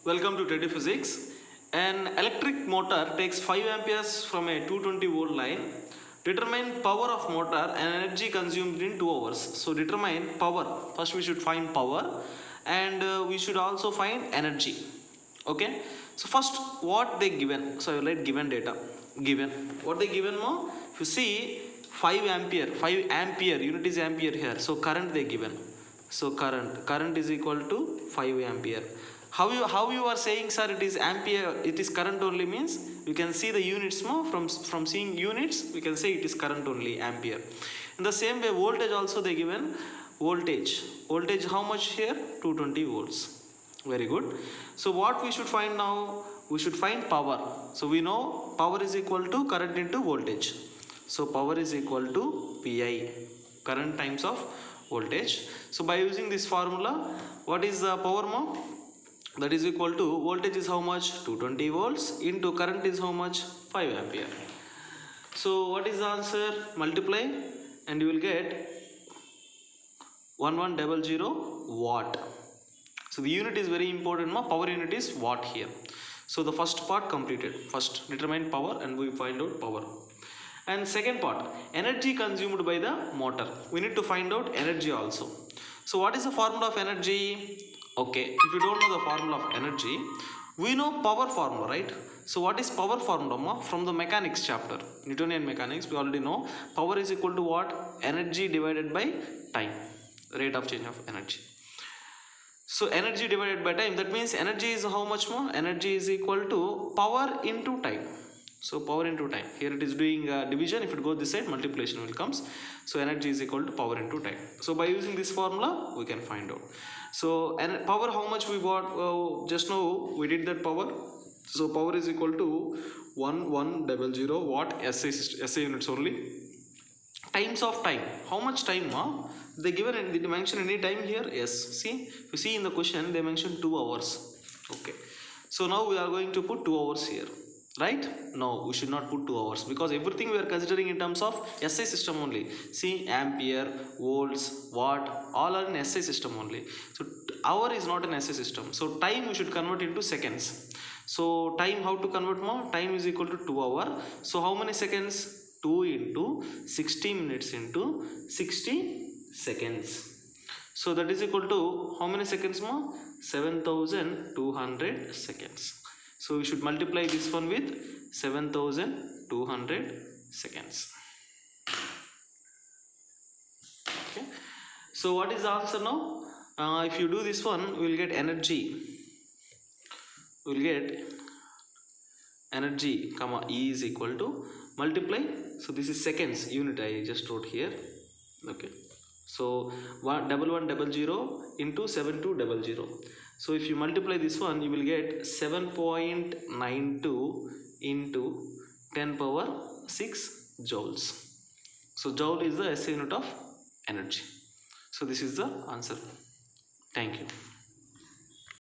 Welcome to Teddy Physics. An electric motor takes 5 amperes from a 220 volt line. Determine power of motor and energy consumed in 2 hours. So determine power. First we should find power and we should also find energy. Okay. So first what they given. So I will write given data. Given. What they given more? If you see 5 ampere unit is ampere here. So current they given. So current is equal to 5 ampere. How you are saying, sir, it is ampere, it is current only, means you can see the units more. From seeing units we can say it is current only, ampere. In the same way voltage also they given. Voltage how much here? 220 volts. Very good. So what we should find now? We should find power. So we know power is equal to current into voltage. So power is equal to PI, current times of voltage. So by using this formula, what is the power more? That is equal to voltage is how much? 220 volts into current is how much? 5 ampere. So what is the answer? Multiply and you will get 1100 watt. So the unit is very important. Power unit is watt here. So the first part completed. First determine power and we find out power. And second part, energy consumed by the motor. We need to find out energy also. So what is the formula of energy? Okay, if you don't know the formula of energy, we know power formula, right? So what is power formula? From the mechanics chapter, Newtonian mechanics, we already know power is equal to what? Energy divided by time, rate of change of energy. So energy divided by time, that means energy is how much more? Energy is equal to power into time. So power into time. Here it is doing division. If it goes this side, multiplication will comes. So energy is equal to power into time. So by using this formula, we can find out. So and power how much we got? Just now we did that power. So power is equal to 1100 watt SI units only. Times of time. How much time? They given it. Did they mention any time here? Yes. See, if you see in the question, they mentioned 2 hours. Okay. So now we are going to put 2 hours here. Right? No, we should not put 2 hours because everything we are considering in terms of SI system only. See, ampere, volts, watt, all are in SI system only. So hour is not an SI system. So time we should convert into seconds. So time, how to convert more? Time is equal to 2 hours. So how many seconds? 2 into 60 minutes into 60 seconds. So that is equal to how many seconds more? 7200 seconds. So we should multiply this one with 7200 seconds. Okay. So what is the answer now? If you do this one, we will get energy. We will get energy, comma E is equal to multiply. So this is seconds unit. I just wrote here. Okay. So 1100 into 7200. So if you multiply this one, you will get 7.92 into 10 power 6 joules. So joule is the SI unit of energy. So this is the answer. Thank you.